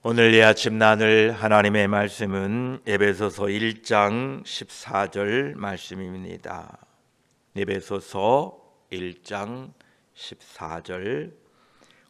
오늘 이 아침 나눌 하나님의 말씀은 에베소서 1장 14절 말씀입니다. 에베소서 1장 14절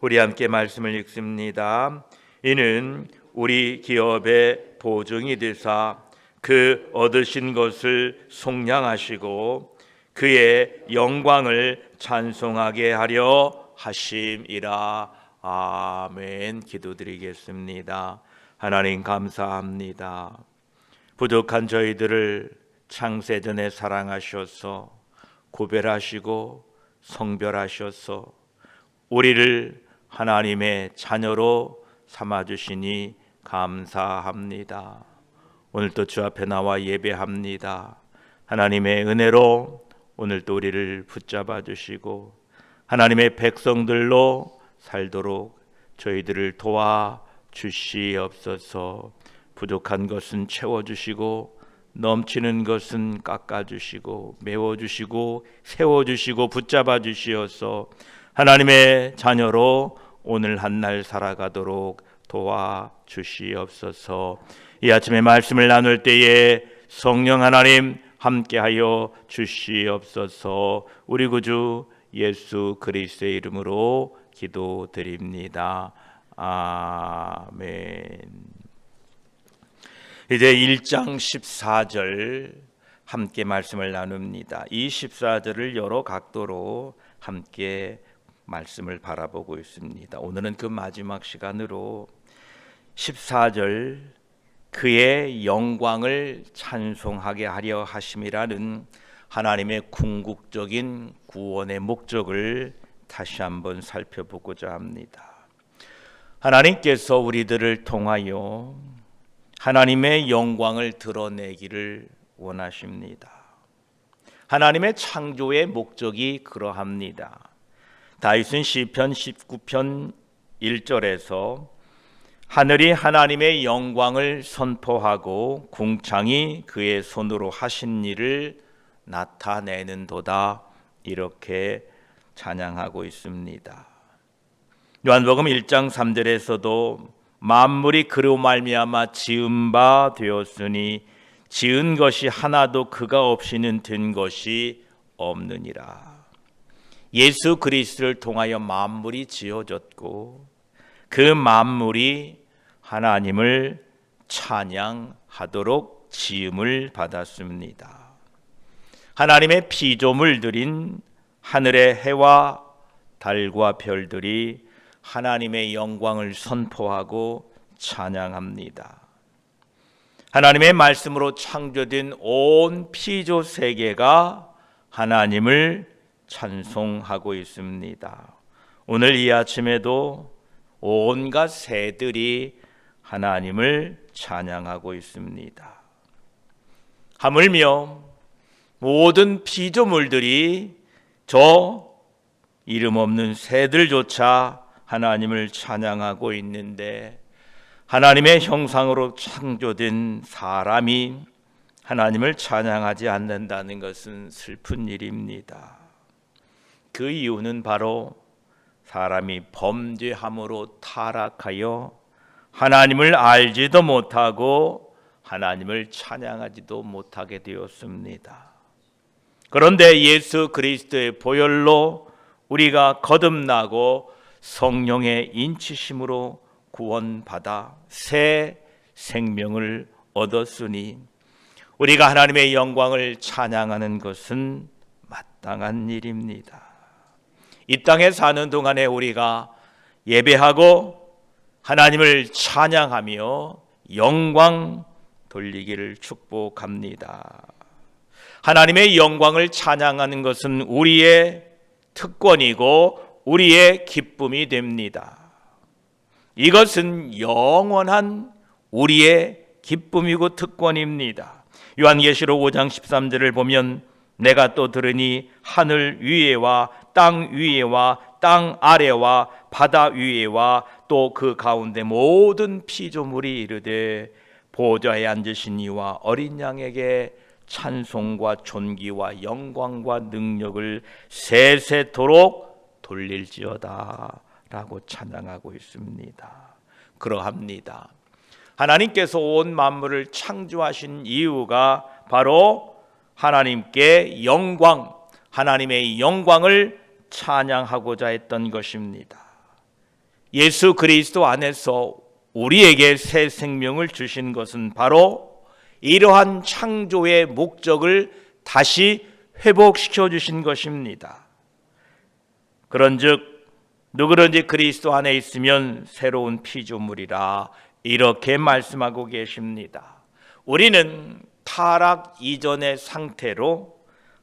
우리 함께 말씀을 읽습니다. 이는 우리 기업의 보증이 되사 그 얻으신 것을 속량하시고 그의 영광을 찬송하게 하려 하심이라. 아멘. 기도드리겠습니다. 하나님 감사합니다. 부족한 저희들을 창세전에 사랑하셔서 구별하시고 성별하셔서 우리를 하나님의 자녀로 삼아주시니 감사합니다. 오늘도 주 앞에 나와 예배합니다. 하나님의 은혜로 오늘도 우리를 붙잡아 주시고 하나님의 백성들로 살도록 저희들을 도와주시옵소서. 부족한 것은 채워주시고 넘치는 것은 깎아주시고 메워주시고 세워주시고 붙잡아 주시어서 하나님의 자녀로 오늘 한날 살아가도록 도와주시옵소서. 이 아침에 말씀을 나눌 때에 성령 하나님 함께하여 주시옵소서. 우리 구주 예수 그리스도의 이름으로 기도드립니다. 아멘. 이제 1장 14절 함께 말씀을 나눕니다. 이 14절을 여러 각도로 함께 말씀을 바라보고 있습니다. 오늘은 그 마지막 시간으로 14절 그의 영광을 찬송하게 하려 하심이라는 하나님의 궁극적인 구원의 목적을 다시 한번 살펴보고자 합니다. 하나님께서 우리들을 통하여 하나님의 영광을 드러내기를 원하십니다. 하나님의 창조의 목적이 그러합니다. 다윗은 시편 19편 1절에서 하늘이 하나님의 영광을 선포하고 궁창이 그의 손으로 하신 일을 나타내는도다 이렇게 찬양하고 있습니다. 요한복음 1장 3절에서도 만물이 그로 말미암아 지은 바 되었으니 지은 것이 하나도 그가 없이는 된 것이 없느니라. 예수 그리스도를 통하여 만물이 지어졌고 그 만물이 하나님을 찬양하도록 지음을 받았습니다. 하나님의 피조물들인 하늘의 해와 달과 별들이 하나님의 영광을 선포하고 찬양합니다. 하나님의 말씀으로 창조된 온 피조 세계가 하나님을 찬송하고 있습니다. 오늘 이 아침에도 온갖 새들이 하나님을 찬양하고 있습니다. 하물며 모든 피조물들이 저 이름 없는 새들조차 하나님을 찬양하고 있는데 하나님의 형상으로 창조된 사람이 하나님을 찬양하지 않는다는 것은 슬픈 일입니다. 그 이유는 바로 사람이 범죄함으로 타락하여 하나님을 알지도 못하고 하나님을 찬양하지도 못하게 되었습니다. 그런데 예수 그리스도의 보혈로 우리가 거듭나고 성령의 인치심으로 구원받아 새 생명을 얻었으니 우리가 하나님의 영광을 찬양하는 것은 마땅한 일입니다. 이 땅에 사는 동안에 우리가 예배하고 하나님을 찬양하며 영광 돌리기를 축복합니다. 하나님의 영광을 찬양하는 것은 우리의 특권이고 우리의 기쁨이 됩니다. 이것은 영원한 우리의 기쁨이고 특권입니다. 요한계시록 5장 13절을 보면 내가 또 들으니 하늘 위에와 땅 위에와 땅 아래와 바다 위에와 또 그 가운데 모든 피조물이 이르되 보좌에 앉으신 이와 어린 양에게 찬송과 존귀와 영광과 능력을 세세토록 돌릴지어다 라고 찬양하고 있습니다. 그러합니다. 하나님께서 온 만물을 창조하신 이유가 바로 하나님께 영광, 하나님의 영광을 찬양하고자 했던 것입니다. 예수 그리스도 안에서 우리에게 새 생명을 주신 것은 바로 이러한 창조의 목적을 다시 회복시켜 주신 것입니다. 그런즉 누구든지 그리스도 안에 있으면 새로운 피조물이라 이렇게 말씀하고 계십니다. 우리는 타락 이전의 상태로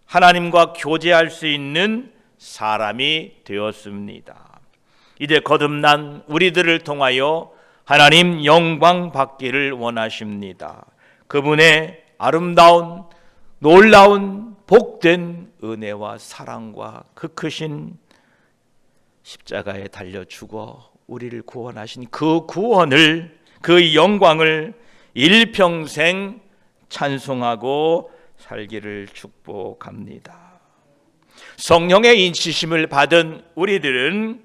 하나님과 교제할 수 있는 사람이 되었습니다. 이제 거듭난 우리들을 통하여 하나님 영광 받기를 원하십니다. 그분의 아름다운 놀라운 복된 은혜와 사랑과 그 크신 십자가에 달려 죽어 우리를 구원하신 그 구원을, 그 영광을 일평생 찬송하고 살기를 축복합니다. 성령의 인치심을 받은 우리들은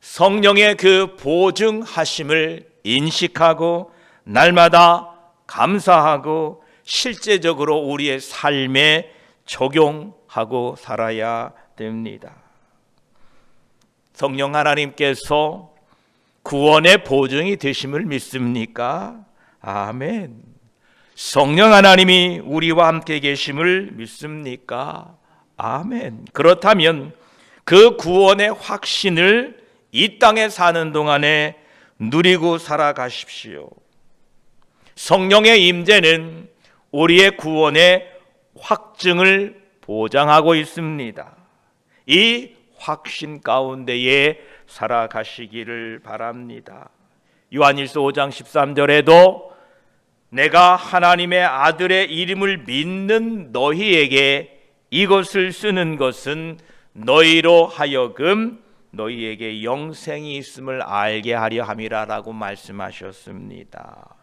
성령의 그 보증하심을 인식하고 날마다 감사하고 실제적으로 우리의 삶에 적용하고 살아야 됩니다. 성령 하나님께서 구원의 보증이 되심을 믿습니까? 아멘. 성령 하나님이 우리와 함께 계심을 믿습니까? 아멘. 그렇다면 그 구원의 확신을 이 땅에 사는 동안에 누리고 살아가십시오. 성령의 임재는 우리의 구원의 확증을 보장하고 있습니다. 이 확신 가운데에 살아가시기를 바랍니다. 요한일서 5장 13절에도 내가 하나님의 아들의 이름을 믿는 너희에게 이것을 쓰는 것은 너희로 하여금 너희에게 영생이 있음을 알게 하려 함이라라고 말씀하셨습니다.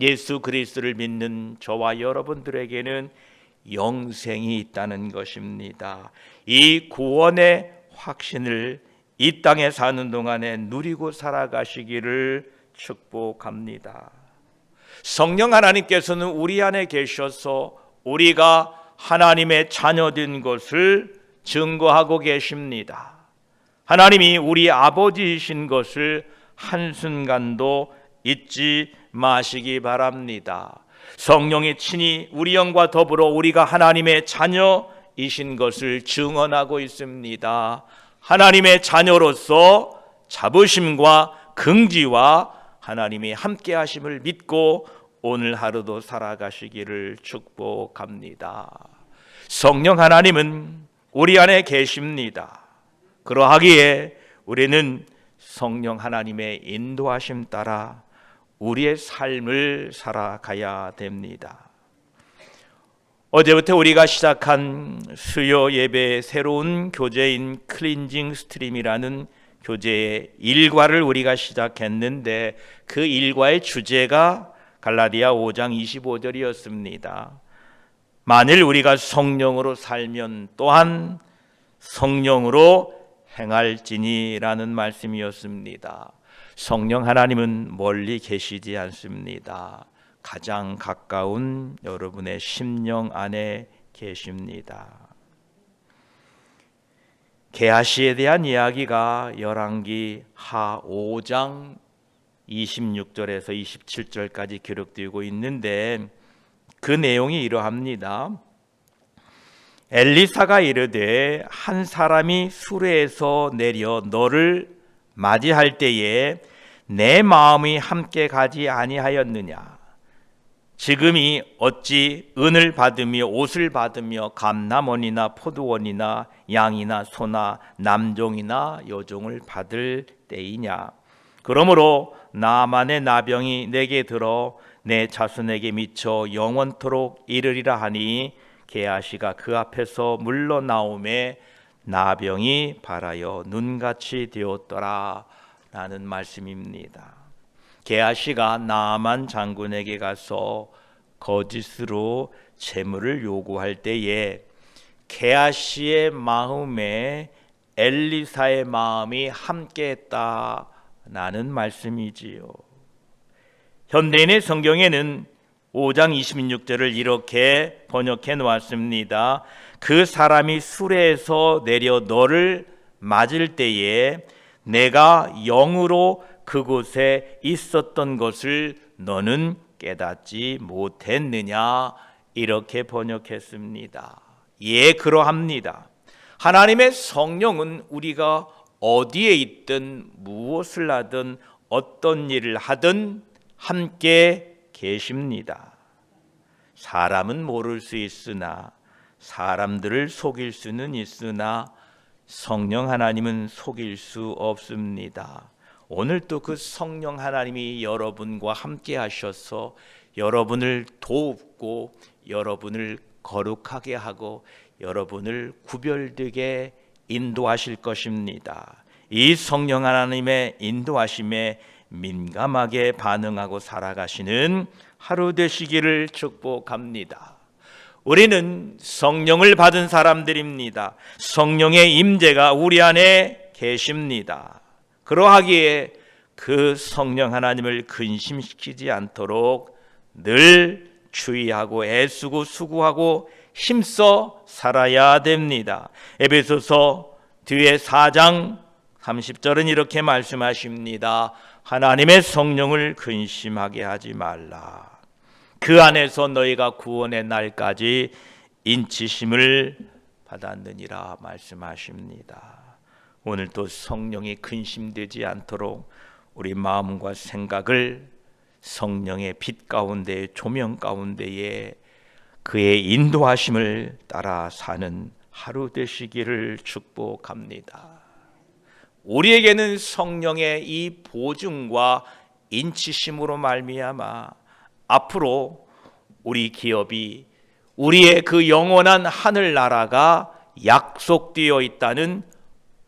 예수 그리스도를 믿는 저와 여러분들에게는 영생이 있다는 것입니다. 이 구원의 확신을 이 땅에 사는 동안에 누리고 살아가시기를 축복합니다. 성령 하나님께서는 우리 안에 계셔서 우리가 하나님의 자녀된 것을 증거하고 계십니다. 하나님이 우리 아버지이신 것을 한순간도 잊지 마시기 바랍니다. 성령이 친히 우리 영과 더불어 우리가 하나님의 자녀이신 것을 증언하고 있습니다. 하나님의 자녀로서 자부심과 긍지와 하나님이 함께 하심을 믿고 오늘 하루도 살아가시기를 축복합니다. 성령 하나님은 우리 안에 계십니다. 그러하기에 우리는 성령 하나님의 인도하심 따라 우리의 삶을 살아가야 됩니다. 어제부터 우리가 시작한 수요 예배의 새로운 교재인 클린징 스트림이라는 교재의 일과를 우리가 시작했는데 그 일과의 주제가 갈라디아 5장 25절이었습니다. 만일 우리가 성령으로 살면 또한 성령으로 행할지니라는 말씀이었습니다. 성령 하나님은 멀리 계시지 않습니다. 가장 가까운 여러분의 심령 안에 계십니다. 게하시에 대한 이야기가 열왕기 하 5장 26절에서 27절까지 기록되고 있는데 그 내용이 이러합니다. 엘리사가 이르되 한 사람이 수레에서 내려 너를 맞이할 때에 내 마음이 함께 가지 아니하였느냐? 지금이 어찌 은을 받으며 옷을 받으며 감남원이나 포도원이나 양이나 소나 남종이나 여종을 받을 때이냐? 그러므로 나만의 나병이 내게 들어 내 자손에게 미쳐 영원토록 이르리라 하니 게하시가 그 앞에서 물러나오매 나병이 발하여 눈같이 되었더라 라는 말씀입니다. 게하시가 나아만 장군에게 가서 거짓으로 재물을 요구할 때에 게하시의 마음에 엘리사의 마음이 함께했다라는 말씀이지요. 현대인의 성경에는 5장 26절을 이렇게 번역해 놓았습니다. 그 사람이 수레에서 내려 너를 맞을 때에 내가 영으로 그곳에 있었던 것을 너는 깨닫지 못했느냐, 이렇게 번역했습니다. 예, 그러합니다. 하나님의 성령은 우리가 어디에 있든 무엇을 하든 어떤 일을 하든 함께 계십니다. 사람은 모를 수 있으나, 사람들을 속일 수는 있으나 성령 하나님은 속일 수 없습니다. 오늘 또 그 성령 하나님이 여러분과 함께 하셔서 여러분을 돕고 여러분을 거룩하게 하고 여러분을 구별되게 인도하실 것입니다. 이 성령 하나님의 인도하심에 민감하게 반응하고 살아가시는 하루 되시기를 축복합니다. 우리는 성령을 받은 사람들입니다. 성령의 임재가 우리 안에 계십니다. 그러하기에 그 성령 하나님을 근심시키지 않도록 늘 주의하고 애쓰고 수고하고 힘써 살아야 됩니다. 에베소서 뒤에 4장 30절은 이렇게 말씀하십니다. 하나님의 성령을 근심하게 하지 말라. 그 안에서 너희가 구원의 날까지 인치심을 받았느니라 말씀하십니다. 오늘도 성령이 근심되지 않도록 우리 마음과 생각을 성령의 빛 가운데, 조명 가운데에 그의 인도하심을 따라 사는 하루 되시기를 축복합니다. 우리에게는 성령의 이 보증과 인치심으로 말미암아 앞으로 우리 기업이, 우리의 그 영원한 하늘나라가 약속되어 있다는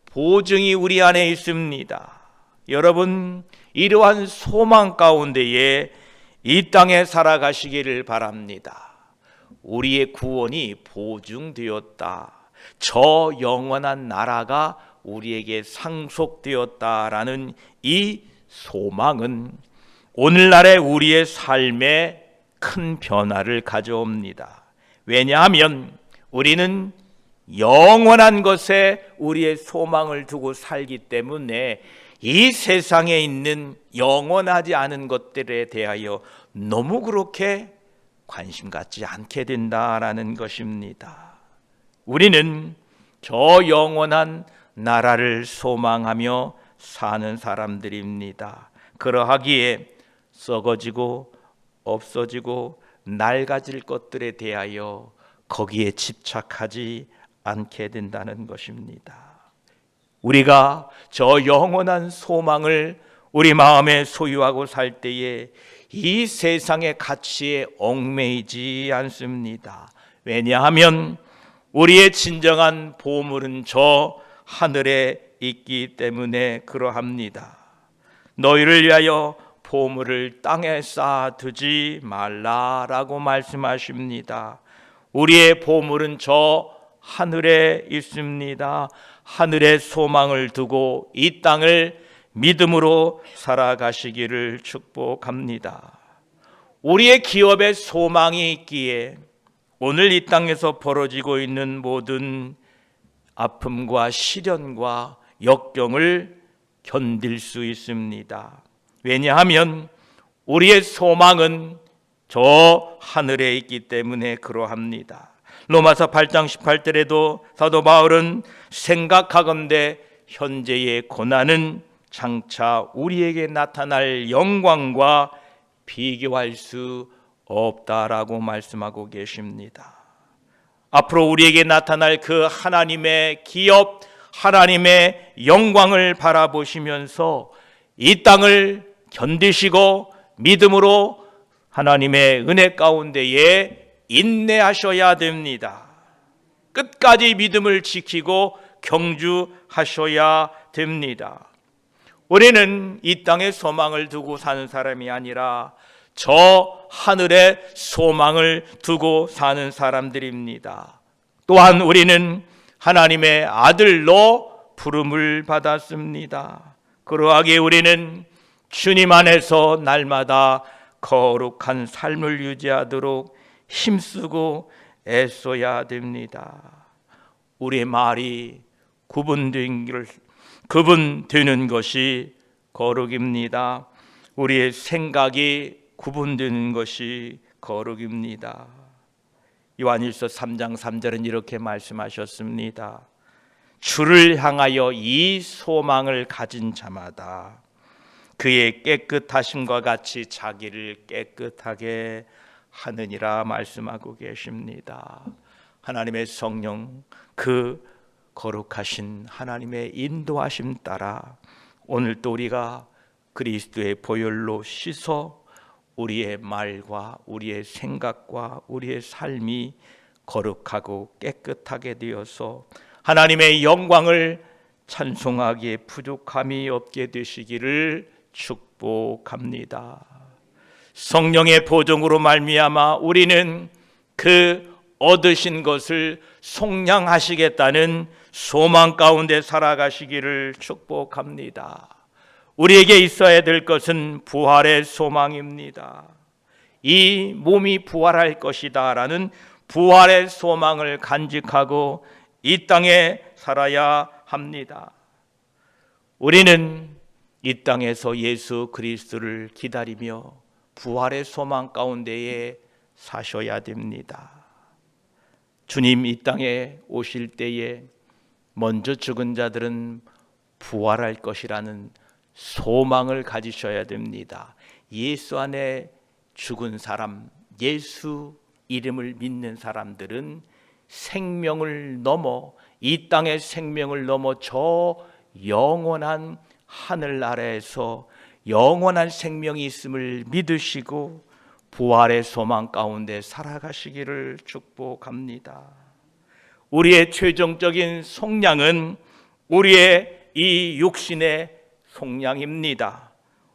보증이 우리 안에 있습니다. 여러분, 이러한 소망 가운데에 이 땅에 살아가시기를 바랍니다. 우리의 구원이 보증되었다. 저 영원한 나라가 우리에게 상속되었다라는 이 소망은 오늘날의 우리의 삶에 큰 변화를 가져옵니다. 왜냐하면 우리는 영원한 것에 우리의 소망을 두고 살기 때문에 이 세상에 있는 영원하지 않은 것들에 대하여 너무 그렇게 관심 갖지 않게 된다라는 것입니다. 우리는 저 영원한 나라를 소망하며 사는 사람들입니다. 그러하기에 썩어지고 없어지고 낡아질 것들에 대하여 거기에 집착하지 않게 된다는 것입니다. 우리가 저 영원한 소망을 우리 마음에 소유하고 살 때에 이 세상의 가치에 얽매이지 않습니다. 왜냐하면 우리의 진정한 보물은 저 하늘에 있기 때문에 그러합니다. 너희를 위하여 보물을 땅에 쌓아두지 말라라고 말씀하십니다. 우리의 보물은 저 하늘에 있습니다. 하늘의 소망을 두고 이 땅을 믿음으로 살아가시기를 축복합니다. 우리의 기업에 소망이 있기에 오늘 이 땅에서 벌어지고 있는 모든 아픔과 시련과 역경을 견딜 수 있습니다. 왜냐하면 우리의 소망은 저 하늘에 있기 때문에 그러합니다. 로마서 8장 18절에도 사도 바울은 생각하건대 현재의 고난은 장차 우리에게 나타날 영광과 비교할 수 없다라고 말씀하고 계십니다. 앞으로 우리에게 나타날 그 하나님의 기업, 하나님의 영광을 바라보시면서 이 땅을 견디시고 믿음으로 하나님의 은혜 가운데에 인내하셔야 됩니다. 끝까지 믿음을 지키고 경주하셔야 됩니다. 우리는 이 땅에 소망을 두고 사는 사람이 아니라 저 하늘에 소망을 두고 사는 사람들입니다. 또한 우리는 하나님의 아들로 부름을 받았습니다. 그러하기에 우리는 주님 안에서 날마다 거룩한 삶을 유지하도록 힘쓰고 애써야 됩니다. 우리의 말이 구분되는 것이 거룩입니다. 우리의 생각이 구분되는 것이 거룩입니다. 요한일서 3장 3절은 이렇게 말씀하셨습니다. 주를 향하여 이 소망을 가진 자마다 그의 깨끗하심과 같이 자기를 깨끗하게 하느니라 말씀하고 계십니다. 하나님의 성령, 그 거룩하신 하나님의 인도하심 따라 오늘 또 우리가 그리스도의 보혈로 씻어 우리의 말과 우리의 생각과 우리의 삶이 거룩하고 깨끗하게 되어서 하나님의 영광을 찬송하기에 부족함이 없게 되시기를 축복합니다. 성령의 보정으로 말미암아 우리는 그 얻으신 것을 속량하시겠다는 소망 가운데 살아가시기를 축복합니다. 우리에게 있어야 될 것은 부활의 소망입니다. 이 몸이 부활할 것이다 라는 부활의 소망을 간직하고 이 땅에 살아야 합니다. 우리는 이 땅에서 예수 그리스도를 기다리며 부활의 소망 가운데에 사셔야 됩니다. 주님 이 땅에 오실 때에 먼저 죽은 자들은 부활할 것이라는 소망을 가지셔야 됩니다. 예수 안에 죽은 사람, 예수 이름을 믿는 사람들은 생명을 넘어, 이 땅의 생명을 넘어 저 영원한 하늘나라에서 영원한 생명이 있음을 믿으시고 부활의 소망 가운데 살아가시기를 축복합니다. 우리의 최종적인 속량은 우리의 이 육신의 속량입니다.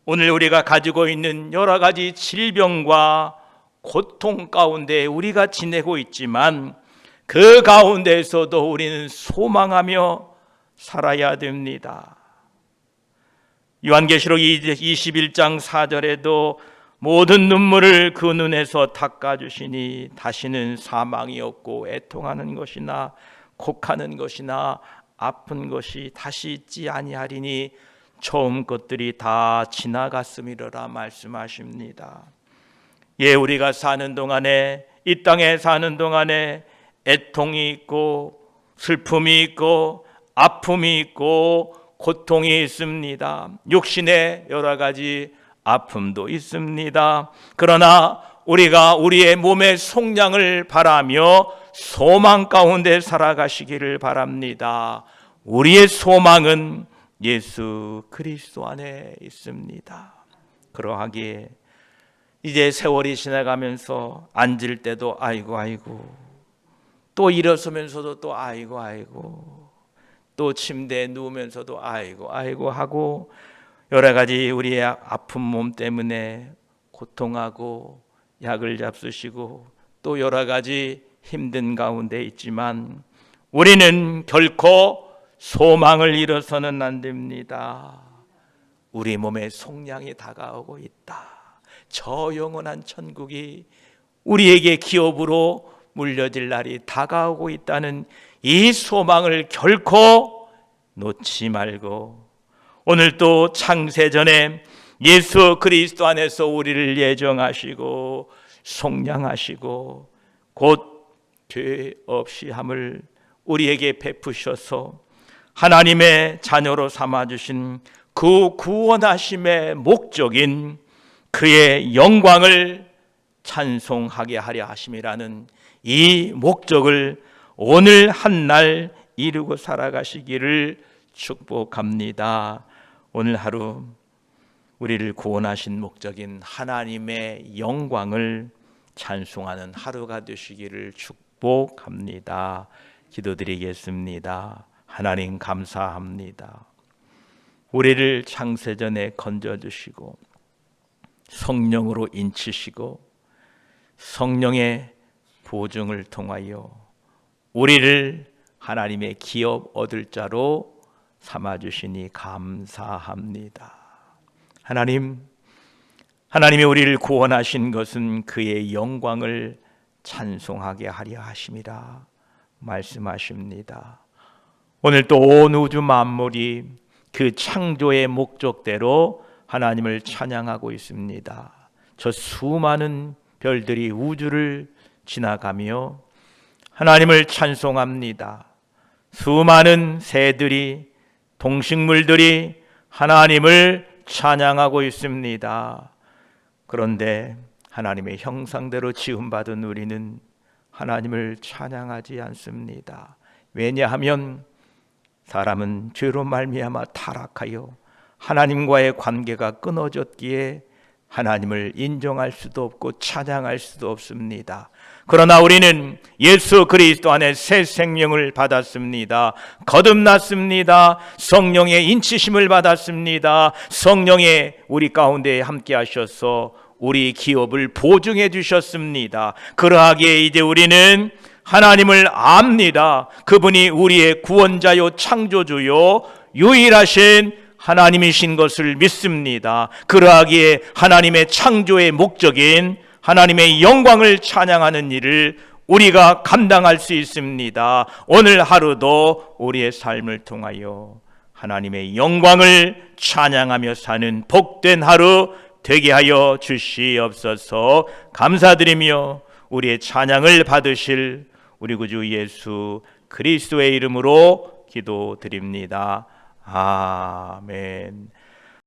오늘 우리가 가지고 있는 여러 가지 질병과 고통 가운데 우리가 지내고 있지만 그 가운데에서도 우리는 소망하며 살아야 됩니다. 요한계시록 21장 4절에도 모든 눈물을 그 눈에서 닦아주시니 다시는 사망이 없고 애통하는 것이나 곡하는 것이나 아픈 것이 다시 있지 아니하리니 처음 것들이 다 지나갔음이로라 말씀하십니다. 예, 우리가 사는 동안에, 이 땅에 사는 동안에 애통이 있고 슬픔이 있고 아픔이 있고 고통이 있습니다. 육신의 여러 가지 아픔도 있습니다. 그러나 우리가 우리의 몸의 속량을 바라며 소망 가운데 살아가시기를 바랍니다. 우리의 소망은 예수 그리스도 안에 있습니다. 그러하기에 이제 세월이 지나가면서 앉을 때도 아이고, 또 일어서면서도 또 아이고, 또 침대에 누우면서도 아이고 하고 여러 가지 우리의 아픈 몸 때문에 고통하고 약을 잡수시고 또 여러 가지 힘든 가운데 있지만 우리는 결코 소망을 잃어서는 안 됩니다. 우리 몸에 속량이 다가오고 있다. 저 영원한 천국이 우리에게 기업으로 물려질 날이 다가오고 있다는 이 소망을 결코 놓지 말고 오늘 또 창세전에 예수 그리스도 안에서 우리를 예정하시고 속량하시고 곧 죄 없이 함을 우리에게 베푸셔서 하나님의 자녀로 삼아주신 그 구원하심의 목적인 그의 영광을 찬송하게 하려 하심이라는 이 목적을 오늘 한날 이루고 살아가시기를 축복합니다. 오늘 하루 우리를 구원하신 목적인 하나님의 영광을 찬송하는 하루가 되시기를 축복합니다. 기도드리겠습니다. 하나님 감사합니다. 우리를 창세전에 건져주시고 성령으로 인치시고 성령의 보증을 통하여 우리를 하나님의 기업 얻을 자로 삼아주시니 감사합니다. 하나님, 하나님이 우리를 구원하신 것은 그의 영광을 찬송하게 하려 하심이라 말씀하십니다. 오늘 또 온 우주 만물이 그 창조의 목적대로 하나님을 찬양하고 있습니다. 저 수많은 별들이 우주를 지나가며 하나님을 찬송합니다. 수많은 새들이, 동식물들이 하나님을 찬양하고 있습니다. 그런데 하나님의 형상대로 지음받은 우리는 하나님을 찬양하지 않습니다. 왜냐하면 사람은 죄로 말미암아 타락하여 하나님과의 관계가 끊어졌기에 하나님을 인정할 수도 없고 찬양할 수도 없습니다. 그러나 우리는 예수 그리스도 안에 새 생명을 받았습니다. 거듭났습니다. 성령의 인치심을 받았습니다. 성령의 우리 가운데 함께 하셔서 우리 기업을 보증해 주셨습니다. 그러하기에 이제 우리는 하나님을 압니다. 그분이 우리의 구원자요 창조주요 유일하신 하나님이신 것을 믿습니다. 그러하기에 하나님의 창조의 목적인 하나님의 영광을 찬양하는 일을 우리가 감당할 수 있습니다. 오늘 하루도 우리의 삶을 통하여 하나님의 영광을 찬양하며 사는 복된 하루 되게 하여 주시옵소서. 감사드리며 우리의 찬양을 받으실 우리 구주 예수 그리스도의 이름으로 기도드립니다. 아멘.